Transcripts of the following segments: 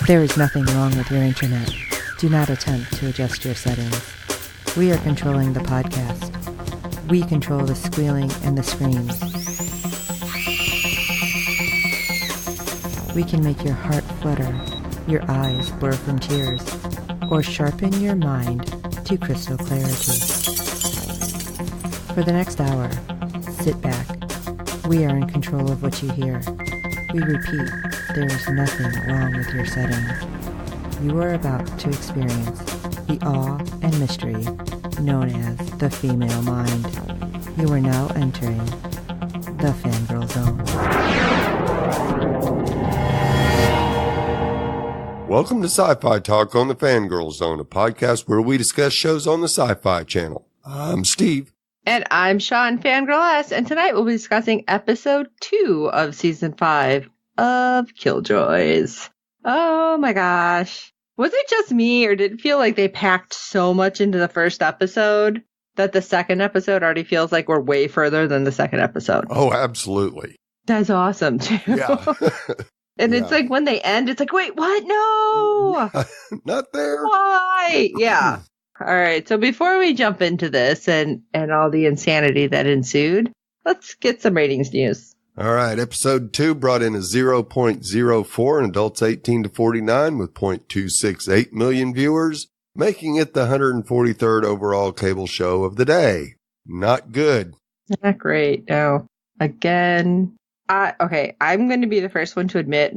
There is nothing wrong with your internet. Do not attempt to adjust your settings. We are controlling the podcast. We control the squealing and the screams. We can make your heart flutter, your eyes blur from tears, or sharpen your mind to crystal clarity. For the next hour, sit back. We are in control of what you hear. We repeat, there is nothing wrong with your settings. You are about to experience the awe and mystery known as the female mind. You are now entering the Fangirl Zone. Welcome to Sci-Fi Talk on the Fangirl Zone, a podcast where we discuss shows on the Sci-Fi Channel. I'm Steve. And I'm Sean, Fangirl S, and tonight we'll be discussing episode 2 of season 5 of Killjoys. Oh my gosh. Was it just me, or did it feel like they packed so much into the first episode that the second episode already feels like we're way further than the second episode? Oh, absolutely. That's awesome, too. Yeah. And it's like when they end, it's like, wait, what? No! Not there. Why? Yeah. All right, so before we jump into this and all the insanity that ensued, let's get some ratings news. All right, episode 2 brought in a 0.04 in adults 18 to 49 with 0.268 million viewers, making it the 143rd overall cable show of the day. Not good. Not great, no. Again, I'm going to be the first one to admit,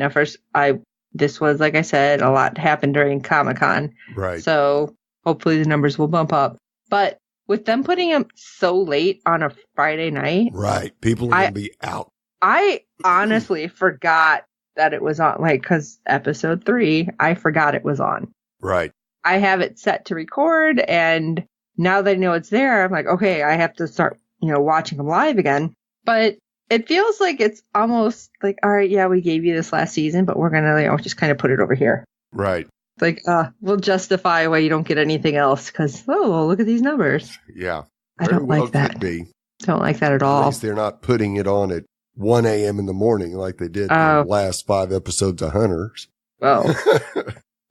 this was, like I said, a lot happened during Comic-Con. Right. So hopefully the numbers will bump up. But with them putting them so late on a Friday night. Right. People are going to be out. I honestly forgot that it was on, because episode 3, I forgot it was on. Right. I have it set to record, and now that I know it's there, I'm like, okay, I have to start, watching them live again. But it feels like it's almost like, all right, yeah, we gave you this last season, but we're going to just kind of put it over here. Right. Like, we'll justify why you don't get anything else because, look at these numbers. Yeah. I don't like that. Could be. Don't like that at all. At least they're not putting it on at 1 a.m. in the morning like they did in the last 5 episodes of Hunters. Oh,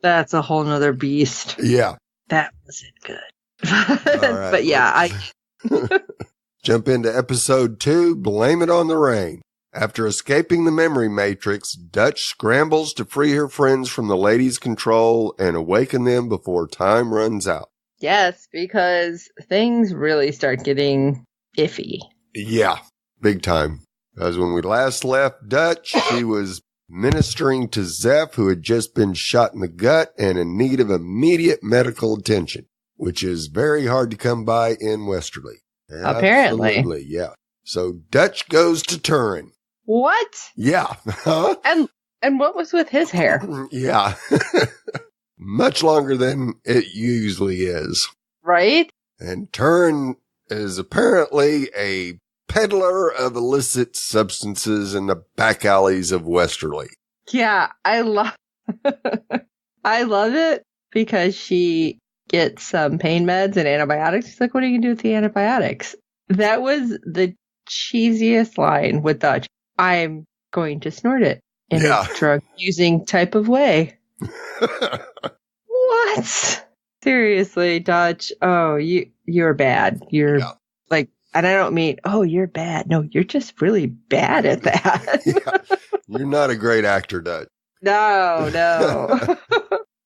that's a whole nother beast. Yeah. That wasn't good. Right, but yeah, Jump into episode 2, Blame It on the Rain. After escaping the memory matrix, Dutch scrambles to free her friends from the lady's control and awaken them before time runs out. Yes, because things really start getting iffy. Yeah, big time. Because when we last left Dutch, she was ministering to Zeph, who had just been shot in the gut and in need of immediate medical attention, which is very hard to come by in Westerly. Apparently. Absolutely, yeah. So Dutch goes to Turin. What? Yeah. Huh? And what was with his hair? Yeah. Much longer than it usually is. Right? And Turin is apparently a peddler of illicit substances in the back alleys of Westerly. Yeah, I love it because she gets some pain meds and antibiotics. She's like, what are you going to do with the antibiotics? That was the cheesiest line with Dutch. I'm going to snort it in a drug-using type of way. What? Seriously, Dutch. Oh, you're bad. You're like, and I don't mean, you're bad. No, you're just really bad at that. Yeah. You're not a great actor, Dutch. No.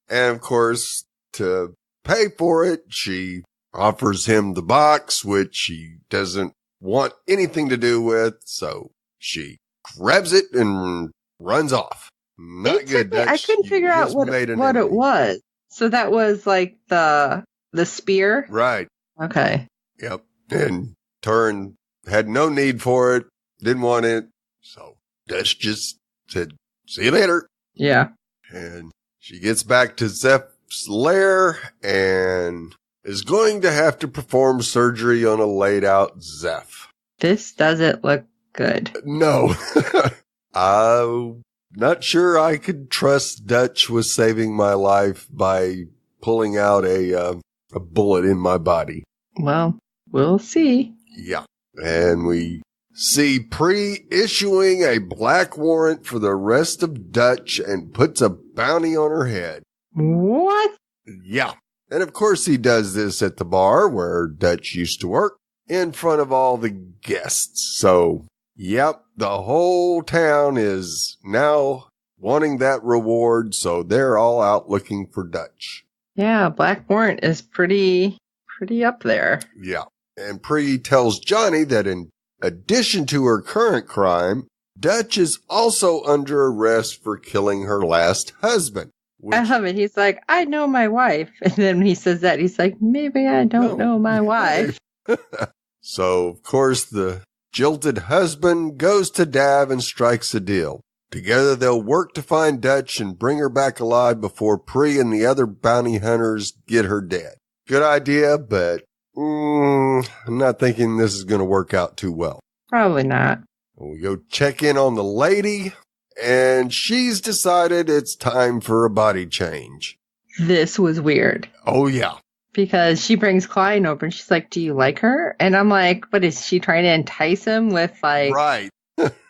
And of course, to pay for it, she offers him the box, which he doesn't want anything to do with. So she grabs it and runs off. Not good, Dutch. I couldn't figure out what it was. So that was like the spear? Right. Okay. Yep. And Turin had no need for it, didn't want it. So Dutch just said, see you later. Yeah. And she gets back to Zeph's lair and is going to have to perform surgery on a laid out Zeph. This doesn't look good. No. I'm not sure I could trust Dutch with saving my life by pulling out a bullet in my body. Well, we'll see. Yeah. And we see Pre issuing a black warrant for the arrest of Dutch and puts a bounty on her head. What? Yeah. And of course he does this at the bar where Dutch used to work in front of all the guests. So, yep, the whole town is now wanting that reward. So they're all out looking for Dutch. Yeah, black warrant is pretty up there. Yeah. And Pre tells Johnny that in addition to her current crime, Dutch is also under arrest for killing her last husband. I love it. He's like, I know my wife. And then when he says that, he's like, maybe I don't know my wife. So, of course, the jilted husband goes to Dav and strikes a deal. Together, they'll work to find Dutch and bring her back alive before Pre and the other bounty hunters get her dead. Good idea, but I'm not thinking this is going to work out too well. Probably not. We go check in on the lady, and she's decided it's time for a body change. This was weird. Oh, yeah. Because she brings Klein over and she's like, do you like her? And I'm like, what is she trying to entice him with, like, right.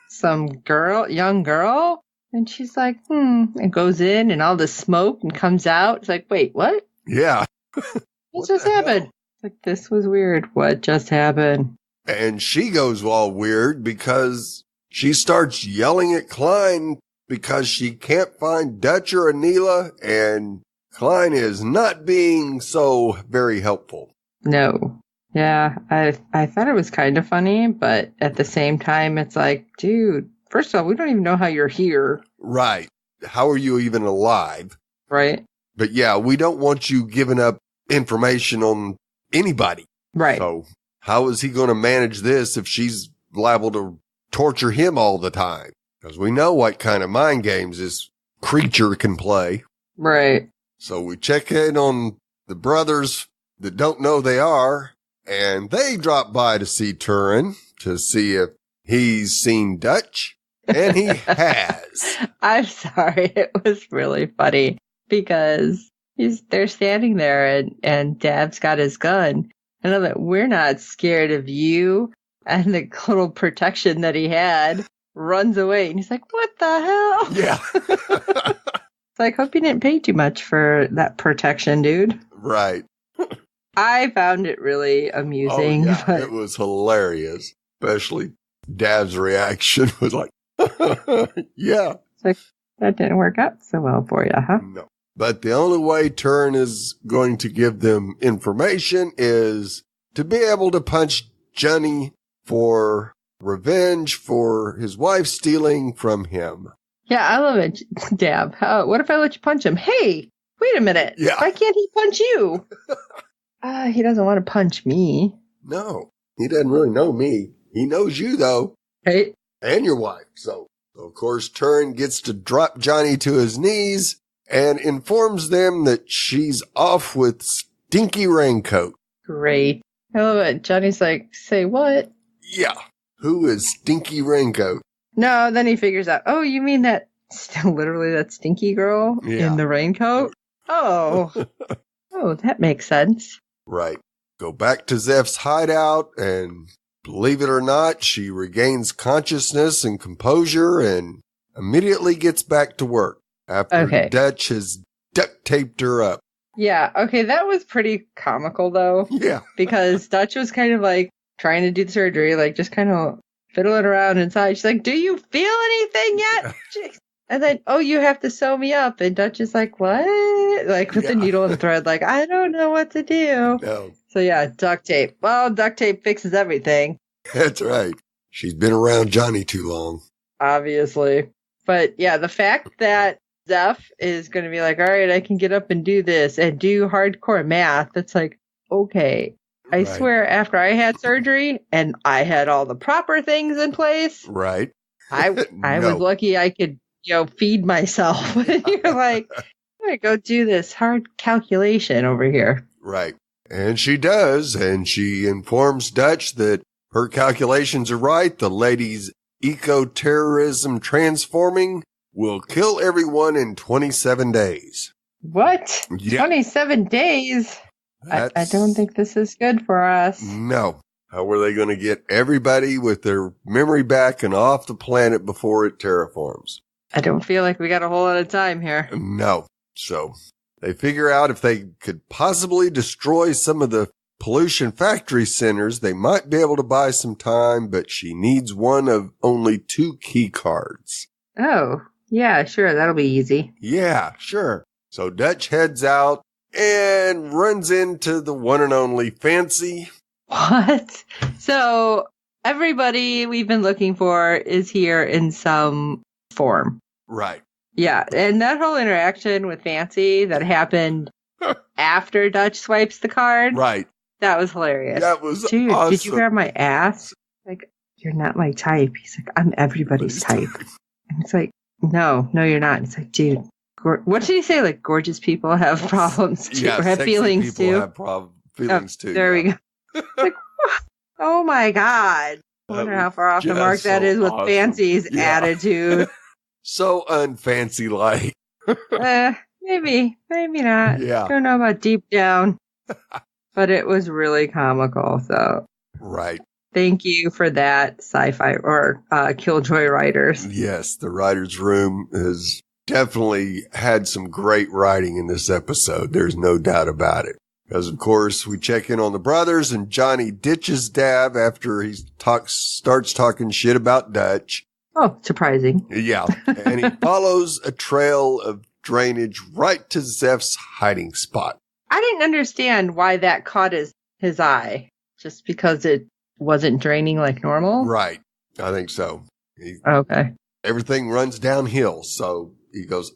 some young girl? And she's like, and goes in and all the smoke and comes out. It's like, wait, what? Yeah. What just happened? It's like, this was weird. What just happened? And she goes all weird because she starts yelling at Klein because she can't find Dutch or Anila, and Klein is not being so very helpful. No. Yeah, I thought it was kind of funny, but at the same time, it's like, dude, first of all, we don't even know how you're here. Right. How are you even alive? Right. But yeah, we don't want you giving up information on anybody. Right. So how is he going to manage this if she's liable to torture him all the time? Because we know what kind of mind games this creature can play. Right. So we check in on the brothers that don't know they are, and they drop by to see Turin to see if he's seen Dutch, and he has. I'm sorry. It was really funny because they're standing there and Dav's got his gun. And I'm like, we're not scared of you. And the little protection that he had runs away. And he's like, what the hell? Yeah. It's like, hope you didn't pay too much for that protection, dude. Right. I found it really amusing. Oh, yeah. But It was hilarious. Especially Dav's reaction was like, yeah. it's like, that didn't work out so well for you, huh? No. But the only way Turin is going to give them information is to be able to punch Johnny for revenge for his wife stealing from him. Yeah, I love it, Dav. What if I let you punch him? Hey, wait a minute. Yeah. Why can't he punch you? He doesn't want to punch me. No, he doesn't really know me. He knows you, though. Right? And your wife. So, of course, Turin gets to drop Johnny to his knees and informs them that she's off with Stinky Raincoat. Great. I love it. Johnny's like, say what? Yeah. Who is Stinky Raincoat? No, then he figures out, oh, you mean that, literally that stinky girl in the raincoat? Oh. Oh, that makes sense. Right. Go back to Zeph's hideout, and believe it or not, she regains consciousness and composure and immediately gets back to work after Dutch has duct taped her up. Yeah, okay, that was pretty comical, though. Yeah. Because Dutch was kind of like trying to do the surgery, like just kind of fiddling around inside. She's like, do you feel anything yet? And then, oh, you have to sew me up. And Dutch is like, what? Like with the needle and thread, like, I don't know what to do. No. So yeah, duct tape. Well, duct tape fixes everything. That's right. She's been around Johnny too long. Obviously. But yeah, the fact that Zeph is going to be like, all right, I can get up and do this and do hardcore math. It's like, okay. I swear after I had surgery and I had all the proper things in place. Right. I was lucky I could, feed myself. And you're like, I'm going to go do this hard calculation over here. Right. And she does. And she informs Dutch that her calculations are right. The lady's eco-terrorism transforming will kill everyone in 27 days. What? Yeah. 27 days? I don't think this is good for us. No. How were they going to get everybody with their memory back and off the planet before it terraforms? I don't feel like we got a whole lot of time here. No. So they figure out if they could possibly destroy some of the pollution factory centers, they might be able to buy some time, but she needs one of only 2 key cards. Oh, yeah, sure. That'll be easy. Yeah, sure. So Dutch heads out and runs into the one and only Fancy. What? So everybody we've been looking for is here in some form. Right. Yeah, and that whole interaction with Fancy that happened after Dutch swipes the card. Right. That was hilarious. That was Dude, awesome. did you grab my ass? Like, you're not my type. He's like, I'm everybody's type. And it's like, no, you're not. And it's like, dude, what did he say? Like, gorgeous people have problems too, or have feelings too. Have feelings too. There we go. Like, oh my God. I wonder how far off the mark that is with Fancy's attitude. So unfancy-like. Maybe not. Yeah. Don't know about deep down. But it was really comical, so. Right. Thank you for that, SyFy or Killjoy writers. Yes, the writer's room has definitely had some great writing in this episode. There's no doubt about it. Because, of course, we check in on the brothers, and Johnny ditches Dav after he starts talking shit about Dutch. Oh, surprising. Yeah, and he follows a trail of drainage right to Zeph's hiding spot. I didn't understand why that caught his eye. Just because it wasn't draining like normal? Right. I think so. Okay. Everything runs downhill, so he goes,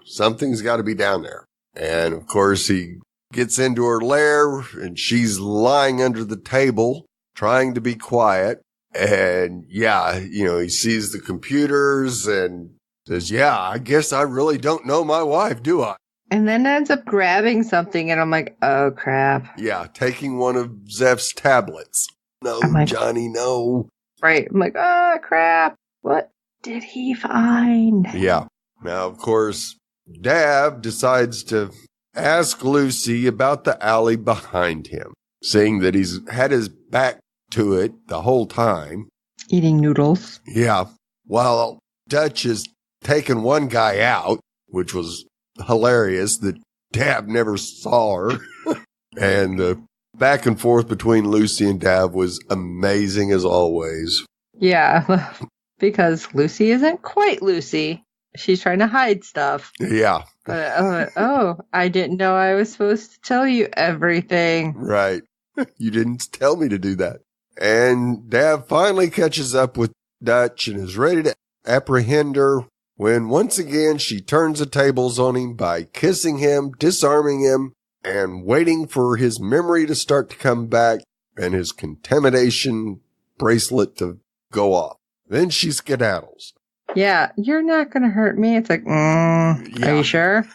something's got to be down there. And, of course, he gets into her lair, and she's lying under the table, trying to be quiet. And, he sees the computers and says, I guess I really don't know my wife, do I? And then ends up grabbing something, and I'm like, oh, crap. Yeah, taking one of Zeph's tablets. No, Johnny, no. Right. I'm like, oh, crap. What did he find? Yeah. Now, of course, Dav decides to ask Lucy about the alley behind him, seeing that he's had his back to it the whole time. Eating noodles. Yeah. While Dutch has taken one guy out, which was hilarious that Dav never saw her. And the back and forth between Lucy and Dav was amazing as always. Yeah, because Lucy isn't quite Lucy. She's trying to hide stuff. Yeah. But, I didn't know I was supposed to tell you everything. Right. You didn't tell me to do that. And Dav finally catches up with Dutch and is ready to apprehend her when once again she turns the tables on him by kissing him, disarming him, and waiting for his memory to start to come back and his contamination bracelet to go off. Then she skedaddles. Yeah, you're not going to hurt me. It's like, are you sure?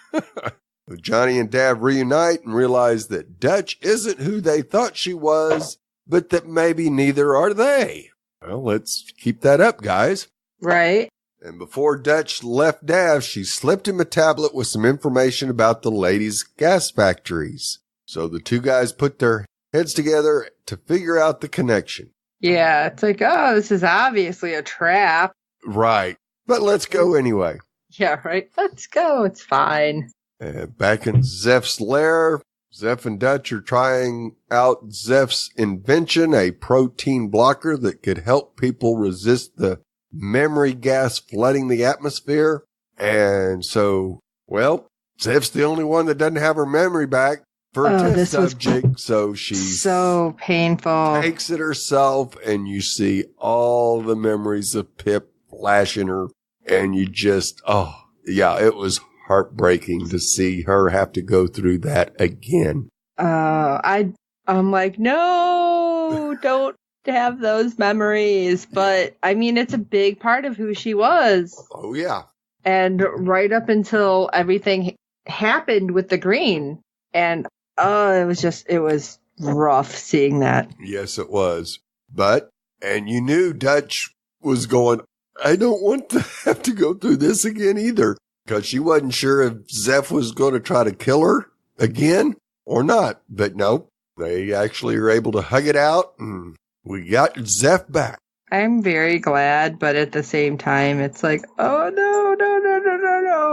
Johnny and Dav reunite and realize that Dutch isn't who they thought she was, but that maybe neither are they. Well, let's keep that up, guys. Right. And before Dutch left Dav, she slipped him a tablet with some information about the ladies' gas factories. So the two guys put their heads together to figure out the connection. Yeah, it's like, this is obviously a trap. Right. But let's go anyway. Yeah, right. Let's go. It's fine. Back in Zeph's lair, Zeph and Dutch are trying out Zeph's invention, a protein blocker that could help people resist the memory gas flooding the atmosphere. And so, Zeph's the only one that doesn't have her memory back for a test subject. So she's so painful. Takes it herself, and you see all the memories of Pip flash in her. And you just, it was heartbreaking to see her have to go through that again. I'm like, no, don't have those memories. But I mean, it's a big part of who she was. Oh, yeah. And right up until everything happened with the green. And it was rough seeing that. Yes, it was. And you knew Dutch was going, I don't want to have to go through this again either. Because she wasn't sure if Zeph was going to try to kill her again or not. But no, they actually were able to hug it out. And We got Zeph back. I'm very glad, but at the same time, it's like, oh no,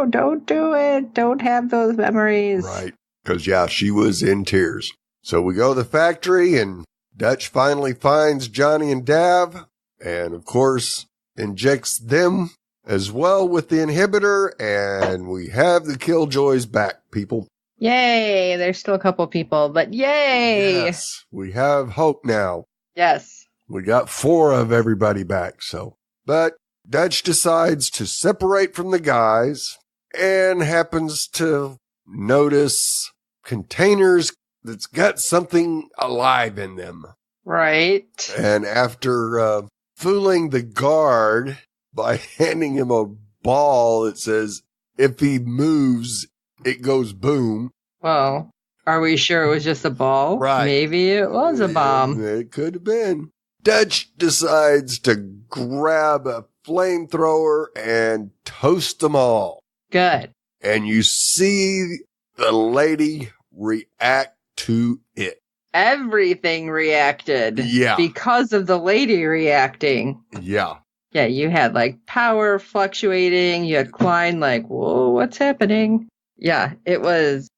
don't do it. Don't have those memories. Right. Because, yeah, she was in tears. So we go to the factory, and Dutch finally finds Johnny and Dav, and, of course, injects them as well with the inhibitor, and we have the Killjoys back, people. Yay. There's still a couple people, but yay. Yes. We have hope now. Yes. We got 4 of everybody back, so. But Dutch decides to separate from the guys and happens to notice containers that's got something alive in them. Right. And after fooling the guard by handing him a ball that says, if he moves, it goes boom. Well, are we sure it was just a ball? Right. Maybe it was a bomb. It could have been. Dutch decides to grab a flamethrower and toast them all. Good. And you see the lady react to it. Everything reacted. Yeah. Because of the lady reacting. Yeah. Yeah, you had like power fluctuating. You had Klein like, whoa, what's happening? Yeah, it was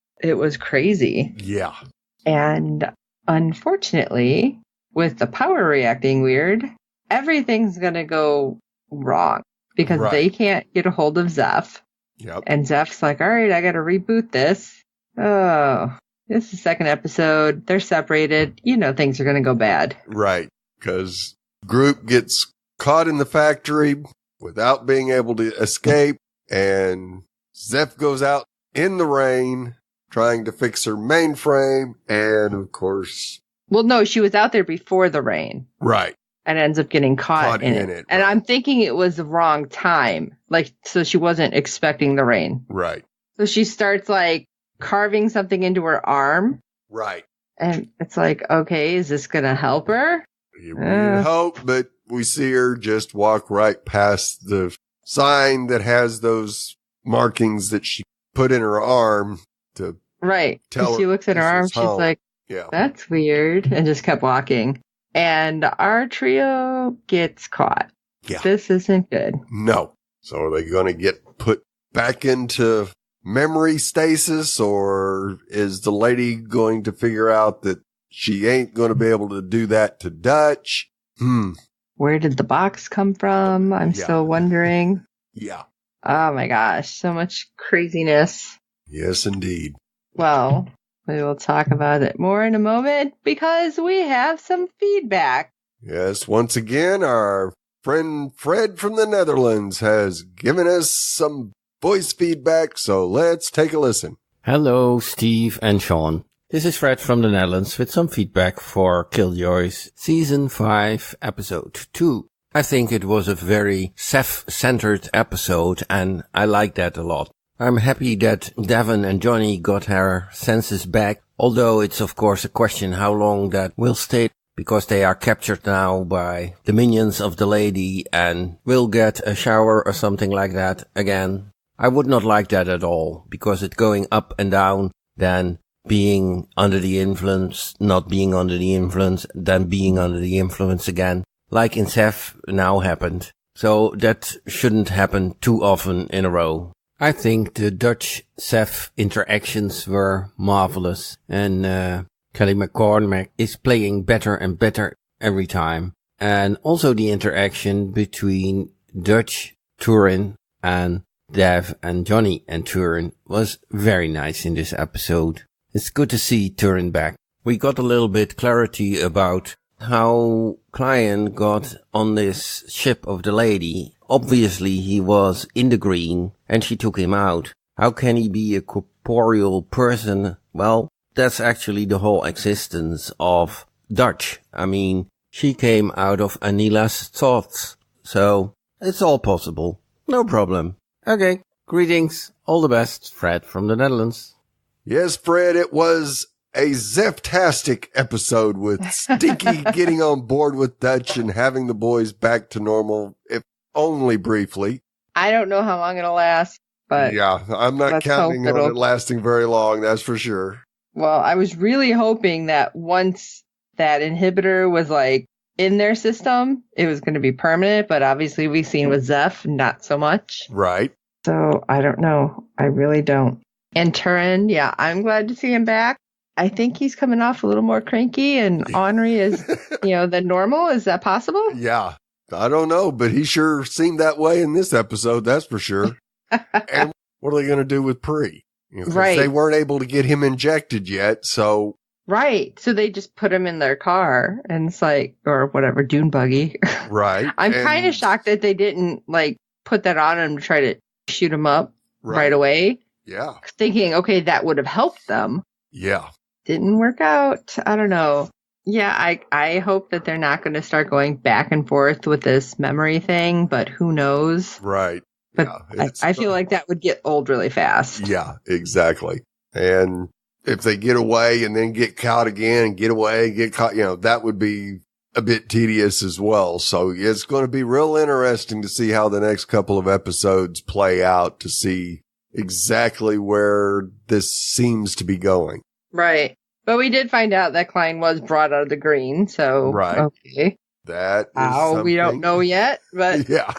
crazy. Yeah. And unfortunately, with the power reacting weird, everything's going to go wrong because they can't get a hold of Zeph. Yep. And Zeph's like, all right, I got to reboot this. Oh, this is the second episode. They're separated. You know, things are going to go bad. Right. Because group gets caught in the factory without being able to escape. And Zeph goes out in the rain trying to fix her mainframe. And of course. Well, no, she was out there before the rain. Right. And ends up getting caught in it. And I'm thinking it was the wrong time. Like, so she wasn't expecting the rain. Right. So she starts like carving something into her arm. Right. And it's like, okay, is this going to help her? You hope, but we see her just walk right past the sign that has those markings that she put in her arm to tell her. She looks at her arm. She's like, yeah, that's weird. And just kept walking. And our trio gets caught. Yeah. This isn't good. No. So are they going to get put back into memory stasis, or is the lady going to figure out that she ain't going to be able to do that to Dutch? Where did the box come from? I'm still wondering. Yeah. Oh my gosh. So much craziness. Yes, indeed. Well, we will talk about it more in a moment because we have some feedback. Yes, once again, our friend Fred from the Netherlands has given us some voice feedback, so let's take a listen. Hello, Steve and Sean. This is Fred from the Netherlands with some feedback for Killjoys Season 5, Episode 2. I think it was a very Seth-centered episode, and I like that a lot. I'm happy that Devon and Johnny got their senses back, although it's of course a question how long that will stay, because they are captured now by the minions of the lady and will get a shower or something like that again. I would not like that at all, because it's going up and down, then being under the influence, not being under the influence, then being under the influence again, like in Seth now happened. So that shouldn't happen too often in a row. I think the Dutch-Seth interactions were marvelous, and Kelly McCormack is playing better and better every time. And also the interaction between Dutch, Turin, and Dev and Johnny and Turin was very nice in this episode. It's good to see Turin back. We got a little bit clarity about how Klein got on this ship of the lady. Obviously he was in the green and she took him out. How can he be a corporeal person? Well, that's actually the whole existence of Dutch. I mean, she came out of Anila's thoughts. So it's all possible. No problem. Okay. Greetings. All the best. Fred from the Netherlands. Yes, Fred, it was a Zeph-tastic episode with Stinky getting on board with Dutch and having the boys back to normal, if only briefly. I don't know how long it'll last, but yeah, I'm not counting on it lasting very long, that's for sure. Well, I was really hoping that once that inhibitor was like in their system, it was going to be permanent, but obviously we've seen with Zeph, not so much. Right. So I don't know. I really don't. And Turin, yeah, I'm glad to see him back. I think he's coming off a little more cranky and ornery is, than normal. Is that possible? Yeah. I don't know, but he sure seemed that way in this episode, that's for sure. And what are they going to do with Pri? Right. They weren't able to get him injected yet, so. Right. So they just put him in their car and it's like, or whatever, dune buggy. Right. I'm kind of shocked that they didn't put that on him to try to shoot him up right away. Yeah. Thinking, okay, that would have helped them. Yeah. Didn't work out. I don't know. Yeah, I hope that they're not going to start going back and forth with this memory thing, but who knows? Right. But yeah, I feel like that would get old really fast. Yeah, exactly. And if they get away and then get caught again and get away and get caught, that would be a bit tedious as well. So it's going to be real interesting to see how the next couple of episodes play out to see exactly where this seems to be going. Right. But we did find out that Klein was brought out of the green. So, okay. That is how we don't know yet, but yeah.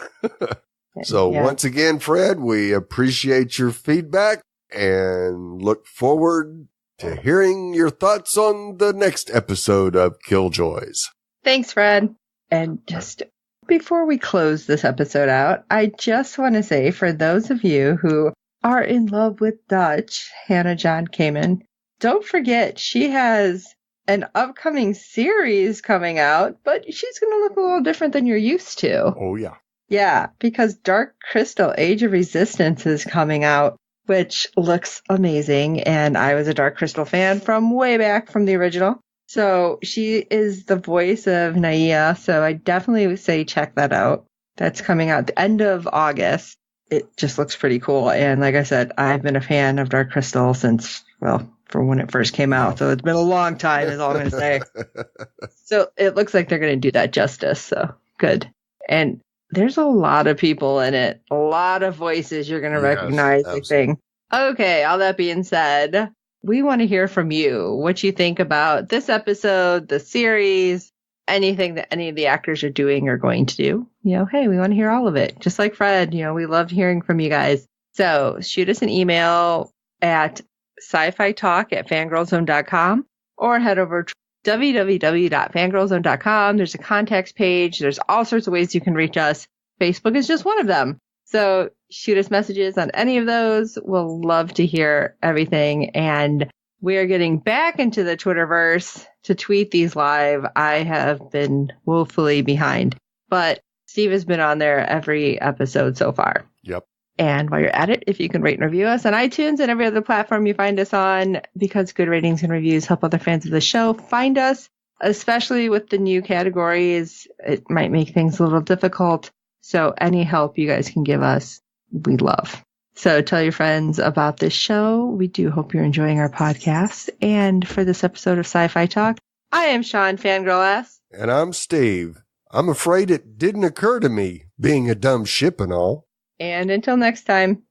So once again, Fred, we appreciate your feedback and look forward to hearing your thoughts on the next episode of Killjoys. Thanks, Fred. And just before we close this episode out, I just want to say for those of you who are in love with Dutch, Hannah John Kamen, don't forget she has an upcoming series coming out, but she's going to look a little different than you're used to. Oh, yeah. Yeah, because Dark Crystal Age of Resistance is coming out, which looks amazing. And I was a Dark Crystal fan from way back from the original. So she is the voice of Naia. So I definitely would say check that out. That's coming out the end of August. It just looks pretty cool. And like I said, I've been a fan of Dark Crystal since, from when it first came out. So it's been a long time is all I'm going to say. So it looks like they're going to do that justice. So good. And there's a lot of people in it. A lot of voices you're going to recognize, I think. Okay, all that being said, we want to hear from you. What you think about this episode, the series, anything that any of the actors are doing or going to do. Hey, we want to hear all of it. Just like Fred, we love hearing from you guys. So shoot us an email at sci-fi talk@fangirlzone.com or head over to www.fangirlzone.com. There's a contacts page. There's all sorts of ways you can reach us. Facebook is just one of them. So shoot us messages on any of those. We'll love to hear everything. And we are getting back into the Twitterverse to tweet these live. I have been woefully behind, but Steve has been on there every episode so far. Yep. And while you're at it, if you can rate and review us on iTunes and every other platform you find us on, because good ratings and reviews help other fans of the show find us, especially with the new categories. It might make things a little difficult. So any help you guys can give us, we love. So tell your friends about this show. We do hope you're enjoying our podcast. And for this episode of Sci-Fi Talk, I am Sean Fangirl S. And I'm Steve. I'm afraid it didn't occur to me, being a dumb ship and all. And until next time.